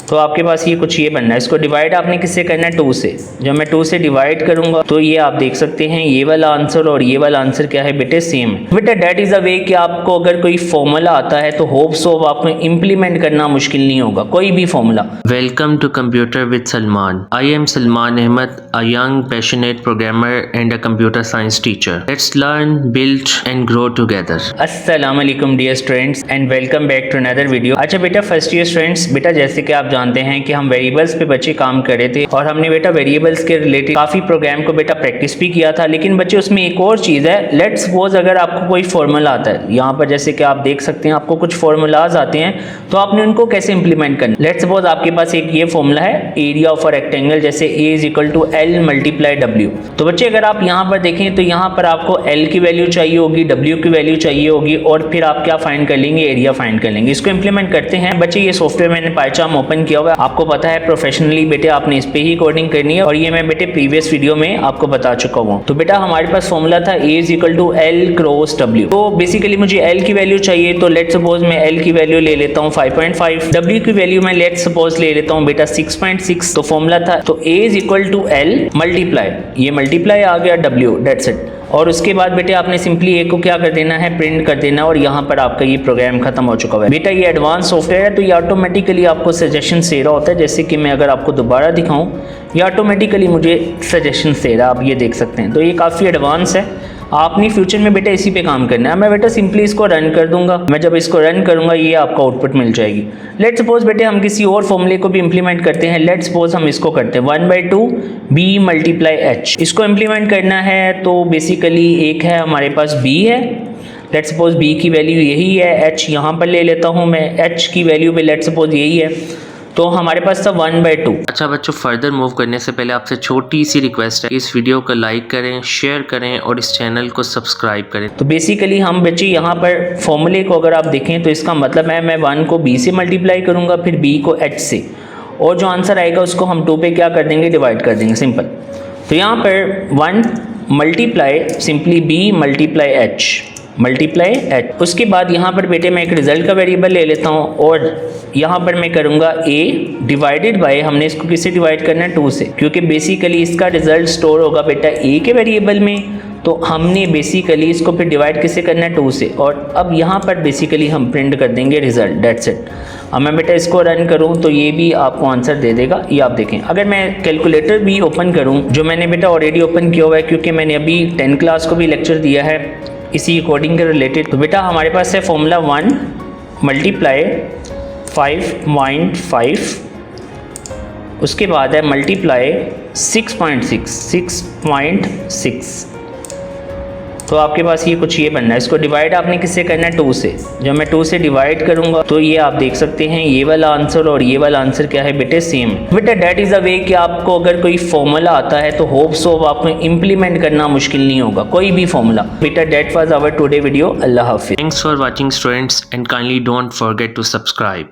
तो आपके पास ये कुछ ये बनना है। इसको डिवाइड आपने किससे करना है, 2 से। जब मैं 2 से डिवाइड करूंगा तो ये आप देख सकते हैं ये वाला आंसर और ये वाला आंसर क्या है बेटे, सेम है। बेटा दैट इज अ वे कि आपको अगर कोई फॉर्मूला आता है तो होप सो आपको इंप्लीमेंट करना मुश्किल नहीं होगा, कोई भी formula. Welcome to Computer with Salman. I am Salman Ahmed, a young passionate programmer and a computer science teacher. Let's learn, build and grow together. अस्सलाम वालेकुम dear students and welcome back to another video. अच्छा बेटा first year students, बेटा जैसे कि आप जानते हैं कि हम वेरिएबल्स पे बच्चे काम कर रहे थे और हमने बेटा वेरिएबल्स के रिलेटेड काफ़ी प्रोग्राम को बेटा प्रैक्टिस भी किया था। लेकिन बच्चे उसमें एक और चीज़ है, लेट्स सपोज अगर आपको कोई फार्मूला आता है, यहाँ पर जैसे कि आप देख सकते हैं आपको कुछ फार्मूलाज आते हैं, तो आपने उनको कैसे इंप्लीमेंट करना। लेट्स सपोज आपके पास एक ये फॉर्मूला है एरिया ऑफ अ रेक्टेंगल, जैसे A is equal to L multiply W। तो बच्चे अगर आप यहाँ पर देखें तो यहाँ पर आपको L की वैल्यू चाहिए होगी, W की वैल्यू चाहिए होगी और फिर आप क्या फाइंड कर लेंगे, एरिया फाइंड कर लेंगे। इसको इंप्लीमेंट करते हैं बच्चे। ये सॉफ्टवेयर मैंने पाइचार्म ओपन किया हुआ है, आपको पता है प्रोफेशनली बेटे आपने इस पे ही कोडिंग करनी है और ये मैं बेटे प्रीवियस वीडियो में आपको बता चुका हूँ। तो बेटा हमारे पास फॉर्मूला था A is equal to L cross W। तो बेसिकली मुझे L की वैल्यू चाहिए, तो लेट्स सपोज मैं L की वैल्यू ले लेता हूँ 5.5, W की वैल्यू मैं लेट्स सपोज ले लेता हूँ बेटा 6.6। तो फॉर्मूला था तो A is equal to L multiply, ये मल्टीप्लाई आ गया W, दैट्स इट। और उसके बाद बेटे आपने सिंपली ए को क्या कर देना है, प्रिंट कर देना और यहाँ पर आपका ये प्रोग्राम खत्म हो चुका है। बेटा ये एडवांस सॉफ्टवेयर है तो ये ऑटोमेटिकली आपको सजेशन दे रहा होता है। जैसे कि मैं अगर आपको दोबारा दिखाऊं, ये ऑटोमेटिकली मुझे सजेशन दे रहा है, आप ये देख सकते हैं। तो ये काफ़ी एडवांस है, आपने फ्यूचर में बेटा इसी पे काम करना है। मैं बेटा सिंपली इसको रन कर दूंगा, मैं जब इसको रन करूंगा ये आपको आउटपुट मिल जाएगी। लेट्स सपोज बेटे हम किसी और फॉर्मूले को भी इंप्लीमेंट करते हैं। लेट्स सपोज हम इसको करते हैं 1/2 B मल्टीप्लाई H। इसको इंप्लीमेंट करना है तो बेसिकली एक है हमारे पास B है, लेट्स सपोज B की वैल्यू यही है, H यहाँ पर ले लेता हूँ मैं, H की वैल्यू भी लेट्स सपोज यही है, तो हमारे पास था 1/2। अच्छा बच्चों, फर्दर मूव करने से पहले आपसे छोटी सी रिक्वेस्ट है, इस वीडियो को लाइक करें, शेयर करें और इस चैनल को सब्सक्राइब करें। तो बेसिकली हम बच्चे यहाँ पर फॉर्मूले को अगर आप देखें तो इसका मतलब है मैं 1 को B से मल्टीप्लाई करूँगा, फिर B को H से, और जो आंसर आएगा उसको हम 2 पे क्या कर देंगे, डिवाइड कर देंगे, सिंपल। तो यहाँ पर 1 multiply simply B multiply H multiply H। उसके बाद यहाँ पर बेटे मैं एक रिजल्ट का वेरिएबल ले लेता हूँ और यहाँ पर मैं करूँगा A डिवाइडेड बाय, हमने इसको किससे डिवाइड करना है, 2 से, क्योंकि बेसिकली इसका रिजल्ट स्टोर होगा बेटा A के वेरिएबल में, तो हमने बेसिकली इसको फिर डिवाइड किससे करना है, 2 से। और अब यहाँ पर बेसिकली हम प्रिंट कर देंगे रिजल्ट, दैट्स इट। अब मैं बेटा इसको रन करूँ तो ये भी आपको आंसर दे देगा, ये आप देखें। अगर मैं कैलकुलेटर भी ओपन करूँ, जो मैंने बेटा ऑलरेडी ओपन किया हुआ है क्योंकि मैंने अभी 10 क्लास को भी लेक्चर दिया है इसी कोडिंग के रिलेटेड, तो बेटा हमारे पास है फॉर्मूला 1 मल्टीप्लाई 5.5, उसके बाद है मल्टीप्लाई 6.6। तो आपके पास ये कुछ ये बनना है। इसको डिवाइड आपने किससे करना है, 2 से। जब मैं 2 से डिवाइड करूंगा तो ये आप देख सकते हैं ये वाला आंसर और ये वाला आंसर क्या है बेटे, सेम है। बेटा दैट इज अ वे कि आपको अगर कोई फॉर्मूला आता है तो होप सो आपको इंप्लीमेंट करना मुश्किल नहीं होगा, कोई भी फॉर्मूला। बेटा that was our today video. अल्लाह हाफिज। Thanks for watching students and kindly don't forget to subscribe.